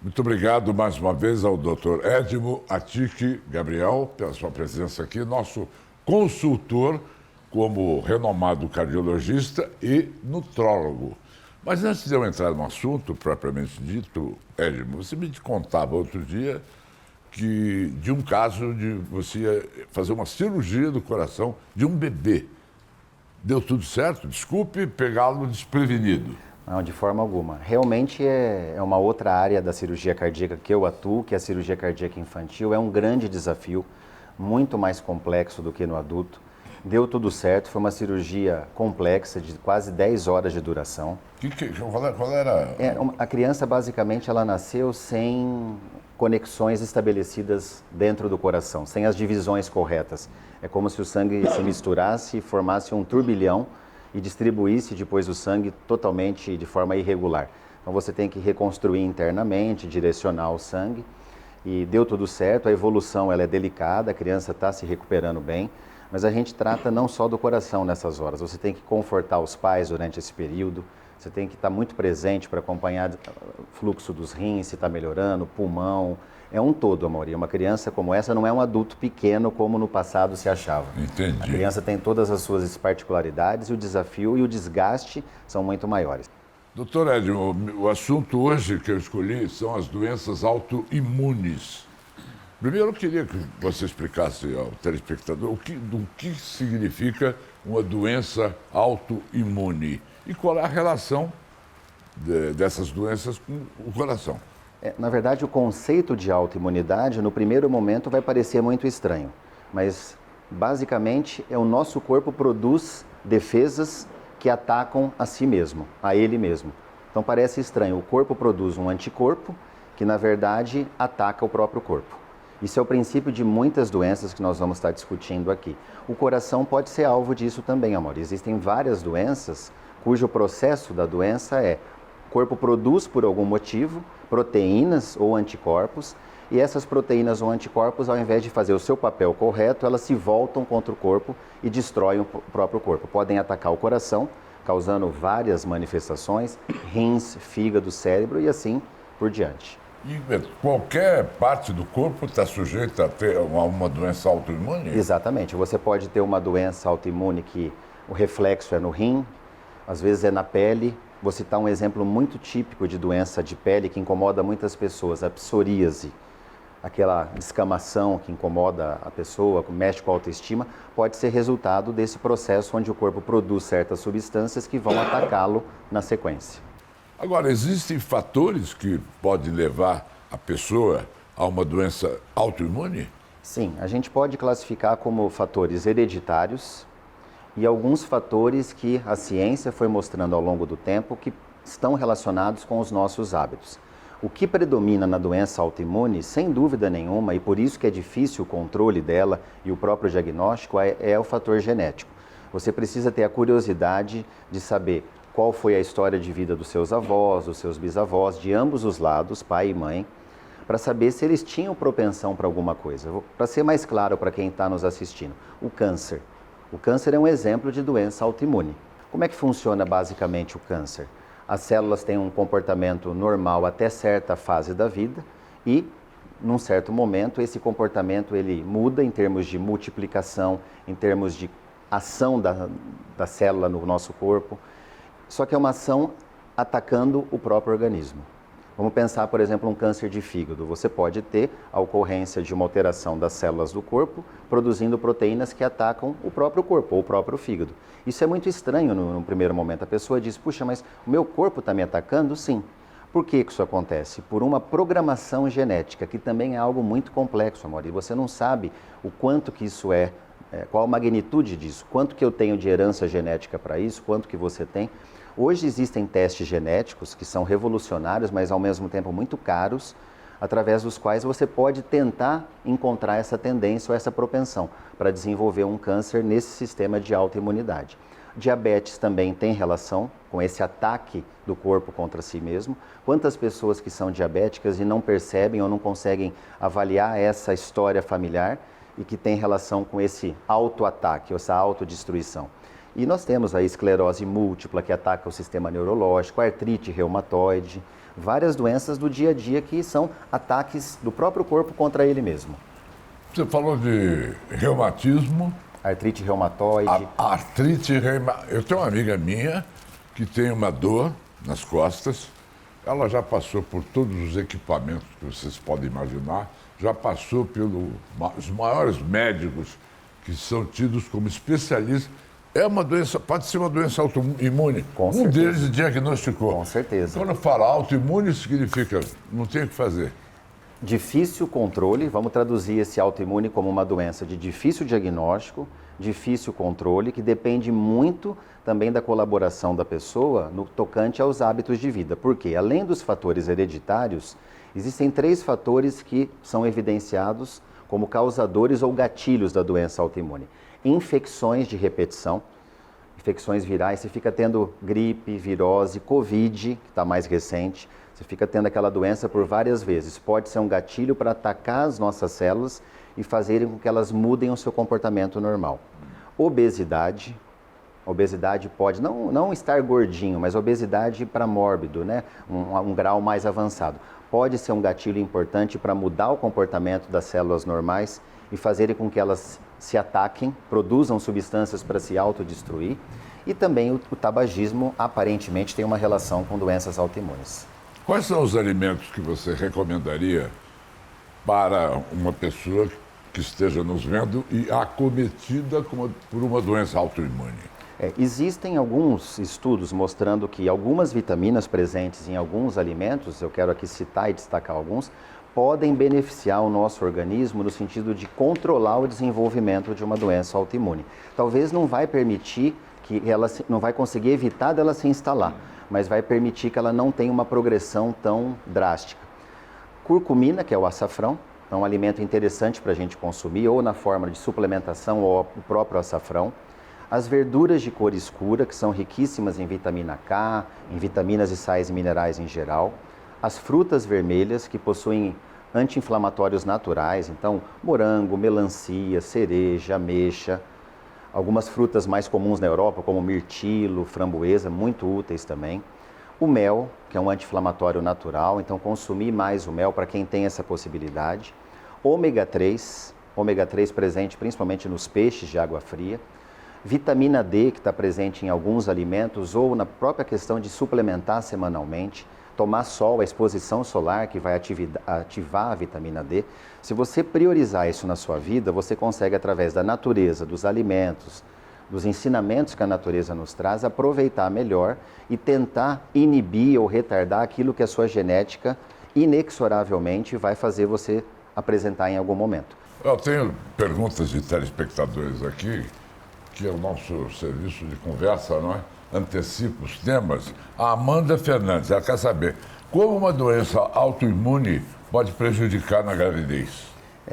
Muito obrigado mais uma vez ao Dr. Edmo Atique Gabriel pela sua presença aqui, nosso consultor como renomado cardiologista e nutrólogo. Mas antes de eu entrar no assunto propriamente dito, Edmo, você me contava outro dia de um caso de você ia fazer uma cirurgia do coração de um bebê. Deu tudo certo? Desculpe pegá-lo desprevenido. Não, de forma alguma. Realmente é uma outra área da cirurgia cardíaca que eu atuo, que é a cirurgia cardíaca infantil. É um grande desafio, muito mais complexo do que no adulto. Deu tudo certo, foi uma cirurgia complexa, de quase 10 horas de duração. Qual era? A criança, basicamente, ela nasceu sem conexões estabelecidas dentro do coração, sem as divisões corretas. É como se o sangue se misturasse e formasse um turbilhão e distribuísse depois o sangue totalmente de forma irregular. Então você tem que reconstruir internamente, direcionar o sangue e deu tudo certo. A evolução ela é delicada, a criança está se recuperando bem, mas a gente trata não só do coração nessas horas. Você tem que confortar os pais durante esse período, você tem que estar muito presente para acompanhar o fluxo dos rins, se está melhorando, pulmão. É um todo, Amaury. Uma criança como essa não é um adulto pequeno como no passado se achava. Entendi. A criança tem todas as suas particularidades e o desafio e o desgaste são muito maiores. Doutor Edmo, o assunto hoje que eu escolhi são as doenças autoimunes. Primeiro, eu queria que você explicasse ao telespectador do que significa uma doença autoimune e qual é a relação dessas doenças com o coração. Na verdade, o conceito de autoimunidade, no primeiro momento, vai parecer muito estranho, mas basicamente o nosso corpo produz defesas que atacam a si mesmo, a ele mesmo. Então parece estranho, o corpo produz um anticorpo que na verdade ataca o próprio corpo. Isso é o princípio de muitas doenças que nós vamos estar discutindo aqui. O coração pode ser alvo disso também, Amaury. Existem várias doenças cujo processo da doença o corpo produz por algum motivo proteínas ou anticorpos e essas proteínas ou anticorpos, ao invés de fazer o seu papel correto, elas se voltam contra o corpo e destroem o próprio corpo. Podem atacar o coração, causando várias manifestações, rins, fígado, cérebro e assim por diante. E qualquer parte do corpo está sujeita a ter uma doença autoimune? Exatamente. Você pode ter uma doença autoimune que o reflexo é no rim, às vezes é na pele. Vou citar um exemplo muito típico de doença de pele que incomoda muitas pessoas, a psoríase. Aquela descamação que incomoda a pessoa, mexe com a autoestima, pode ser resultado desse processo onde o corpo produz certas substâncias que vão atacá-lo na sequência. Agora, existem fatores que podem levar a pessoa a uma doença autoimune? Sim, a gente pode classificar como fatores hereditários e alguns fatores que a ciência foi mostrando ao longo do tempo que estão relacionados com os nossos hábitos. O que predomina na doença autoimune, sem dúvida nenhuma, e por isso que é difícil o controle dela e o próprio diagnóstico, é o fator genético. Você precisa ter a curiosidade de saber qual foi a história de vida dos seus avós, dos seus bisavós, de ambos os lados, pai e mãe, para saber se eles tinham propensão para alguma coisa. Para ser mais claro para quem está nos assistindo, o câncer. O câncer é um exemplo de doença autoimune. Como é que funciona basicamente o câncer? As células têm um comportamento normal até certa fase da vida e, num certo momento, esse comportamento ele muda em termos de multiplicação, em termos de ação da célula no nosso corpo, só que é uma ação atacando o próprio organismo. Vamos pensar, por exemplo, um câncer de fígado. Você pode ter a ocorrência de uma alteração das células do corpo, produzindo proteínas que atacam o próprio corpo, ou o próprio fígado. Isso é muito estranho no primeiro momento. A pessoa diz, puxa, mas o meu corpo está me atacando? Sim. Por que isso acontece? Por uma programação genética, que também é algo muito complexo, Amaury. Você não sabe o quanto que isso qual a magnitude disso, quanto que eu tenho de herança genética para isso, quanto que você tem. Hoje existem testes genéticos que são revolucionários, mas ao mesmo tempo muito caros, através dos quais você pode tentar encontrar essa tendência ou essa propensão para desenvolver um câncer nesse sistema de autoimunidade. Diabetes também tem relação com esse ataque do corpo contra si mesmo. Quantas pessoas que são diabéticas e não percebem ou não conseguem avaliar essa história familiar e que tem relação com esse autoataque, essa autodestruição? E nós temos a esclerose múltipla, que ataca o sistema neurológico, a artrite reumatoide, várias doenças do dia a dia que são ataques do próprio corpo contra ele mesmo. Você falou de reumatismo, Artrite reumatoide. artrite reumatoide. Eu tenho uma amiga minha que tem uma dor nas costas. Ela já passou por todos os equipamentos que vocês podem imaginar, já passou pelos maiores médicos que são tidos como especialistas. É uma doença, pode ser uma doença autoimune. Com um certeza. deles diagnosticou. Com certeza. Quando fala autoimune, significa não tem o que fazer. Difícil controle, vamos traduzir esse autoimune como uma doença de difícil diagnóstico, difícil controle, que depende muito também da colaboração da pessoa no tocante aos hábitos de vida. Porque, além dos fatores hereditários, existem 3 fatores que são evidenciados como causadores ou gatilhos da doença autoimune. Infecções de repetição, infecções virais, você fica tendo gripe, virose, Covid, que está mais recente, você fica tendo aquela doença por várias vezes. Pode ser um gatilho para atacar as nossas células e fazerem com que elas mudem o seu comportamento normal. Obesidade. Obesidade pode não estar gordinho, mas obesidade para mórbido, né? Um grau mais avançado. Pode ser um gatilho importante para mudar o comportamento das células normais e fazerem com que elas se ataquem, produzam substâncias para se autodestruir. E também o tabagismo aparentemente tem uma relação com doenças autoimunes. Quais são os alimentos que você recomendaria para uma pessoa que esteja nos vendo e acometida por uma doença autoimune? Existem alguns estudos mostrando que algumas vitaminas presentes em alguns alimentos, eu quero aqui citar e destacar alguns, podem beneficiar o nosso organismo no sentido de controlar o desenvolvimento de uma doença autoimune. Talvez não vai permitir que ela não vai conseguir evitar dela se instalar, mas vai permitir que ela não tenha uma progressão tão drástica. Curcumina, que é o açafrão, é um alimento interessante para a gente consumir, ou na forma de suplementação, ou o próprio açafrão. As verduras de cor escura, que são riquíssimas em vitamina K, em vitaminas e sais minerais em geral. As frutas vermelhas, que possuem anti-inflamatórios naturais, então morango, melancia, cereja, ameixa. Algumas frutas mais comuns na Europa, como mirtilo, framboesa, muito úteis também. O mel, que é um anti-inflamatório natural, então consumir mais o mel para quem tem essa possibilidade. Ômega 3 presente principalmente nos peixes de água fria. Vitamina D, que está presente em alguns alimentos, ou na própria questão de suplementar semanalmente. Tomar sol, a exposição solar, que vai ativar a vitamina D. Se você priorizar isso na sua vida, você consegue, através da natureza, dos alimentos, dos ensinamentos que a natureza nos traz, aproveitar melhor e tentar inibir ou retardar aquilo que a sua genética inexoravelmente vai fazer você apresentar em algum momento. Eu tenho perguntas de telespectadores aqui, que é o nosso serviço de conversa, não é? Antecipa os temas. A Amanda Fernandes, ela quer saber como uma doença autoimune pode prejudicar na gravidez.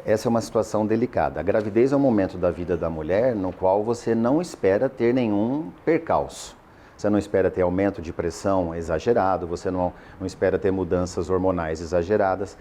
Essa é uma situação delicada. A gravidez é um momento da vida da mulher no qual você não espera ter nenhum percalço. Você não espera ter aumento de pressão exagerado, você não espera ter mudanças hormonais exageradas.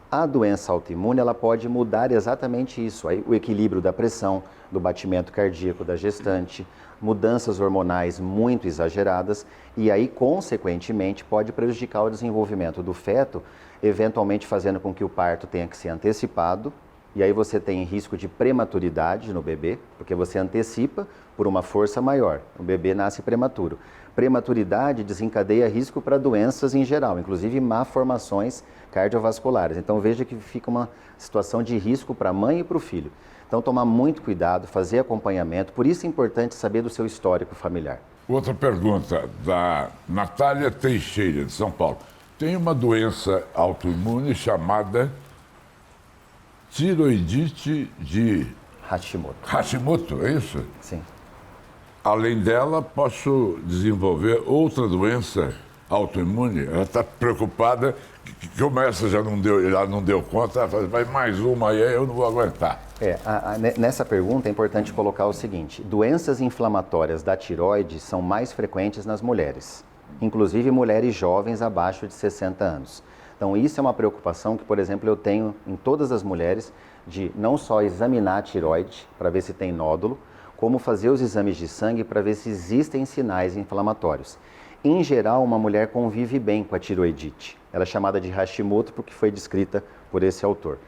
A doença autoimune, ela pode mudar exatamente isso, aí, o equilíbrio da pressão, do batimento cardíaco da gestante, mudanças hormonais muito exageradas e aí, consequentemente, pode prejudicar o desenvolvimento do feto, eventualmente fazendo com que o parto tenha que ser antecipado e aí você tem risco de prematuridade no bebê, porque você antecipa por uma força maior, o bebê nasce prematuro. Prematuridade desencadeia risco para doenças em geral, inclusive malformações cardiovasculares. Então veja que fica uma situação de risco para a mãe e para o filho. Então tomar muito cuidado, fazer acompanhamento, por isso é importante saber do seu histórico familiar. Outra pergunta da Natália Teixeira, de São Paulo. Tem uma doença autoimune chamada tiroidite de Hashimoto, é isso? Sim. Além dela, posso desenvolver outra doença autoimune? Ela está preocupada que como essa já não deu conta, ela fala, vai mais uma aí eu não vou aguentar. Nessa pergunta é importante colocar o seguinte: doenças inflamatórias da tireoide são mais frequentes nas mulheres, inclusive mulheres jovens abaixo de 60 anos. Então isso é uma preocupação que, por exemplo, eu tenho em todas as mulheres, de não só examinar a tireoide para ver se tem nódulo, como fazer os exames de sangue para ver se existem sinais inflamatórios. Em geral, uma mulher convive bem com a tiroidite. Ela é chamada de Hashimoto porque foi descrita por esse autor.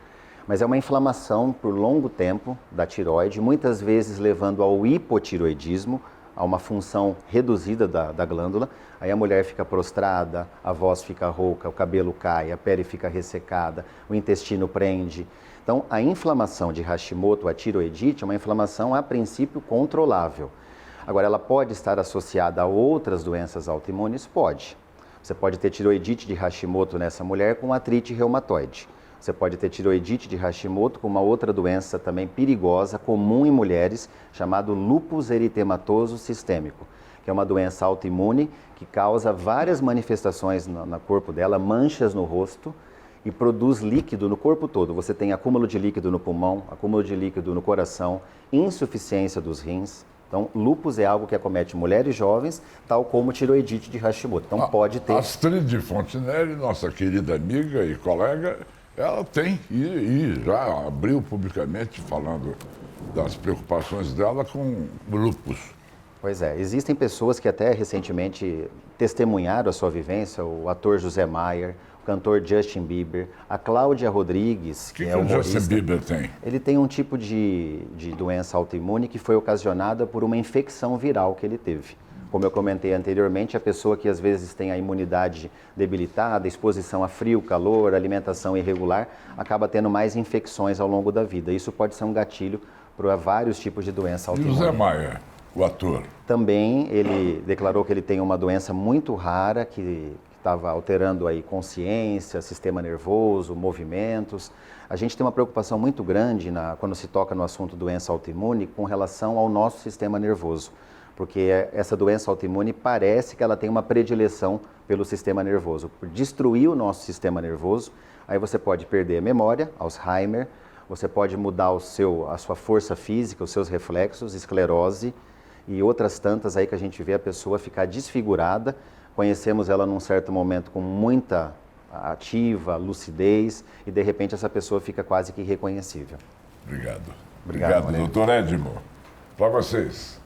Mas é uma inflamação por longo tempo da tireoide, muitas vezes levando ao hipotireoidismo, a uma função reduzida da glândula. Aí a mulher fica prostrada, a voz fica rouca, o cabelo cai, a pele fica ressecada, o intestino prende. Então, a inflamação de Hashimoto, a tiroidite, é uma inflamação a princípio controlável. Agora, ela pode estar associada a outras doenças autoimunes? Pode. Você pode ter tiroidite de Hashimoto nessa mulher com artrite reumatoide. Você pode ter tiroidite de Hashimoto com uma outra doença também perigosa, comum em mulheres, chamado lúpus eritematoso sistêmico, que é uma doença autoimune que causa várias manifestações no corpo dela, manchas no rosto e produz líquido no corpo todo. Você tem acúmulo de líquido no pulmão, acúmulo de líquido no coração, insuficiência dos rins. Então, lúpus é algo que acomete mulheres jovens, tal como tiroidite de Hashimoto. Então, pode ter... Astrid Fontinelli, nossa querida amiga e colega, ela tem e já abriu publicamente falando das preocupações dela com lúpus. Pois é, existem pessoas que até recentemente testemunharam a sua vivência, o ator José Maier, o cantor Justin Bieber, a Cláudia Rodrigues, que é humorista. O Justin Bieber tem? Ele tem um tipo de doença autoimune que foi ocasionada por uma infecção viral que ele teve. Como eu comentei anteriormente, a pessoa que às vezes tem a imunidade debilitada, exposição a frio, calor, alimentação irregular, acaba tendo mais infecções ao longo da vida. Isso pode ser um gatilho para vários tipos de doença autoimune. E o Zé Maia, o ator? Também ele declarou que ele tem uma doença muito rara que estava alterando aí consciência, sistema nervoso, movimentos. A gente tem uma preocupação muito grande quando se toca no assunto doença autoimune com relação ao nosso sistema nervoso. Porque essa doença autoimune parece que ela tem uma predileção pelo sistema nervoso. Por destruir o nosso sistema nervoso, aí você pode perder a memória, Alzheimer, você pode mudar a sua força física, os seus reflexos, esclerose e outras tantas aí que a gente vê a pessoa ficar desfigurada. Conhecemos ela num certo momento com muita ativa, lucidez e de repente essa pessoa fica quase que irreconhecível. Obrigado. Obrigado, doutor Edmo. Para vocês.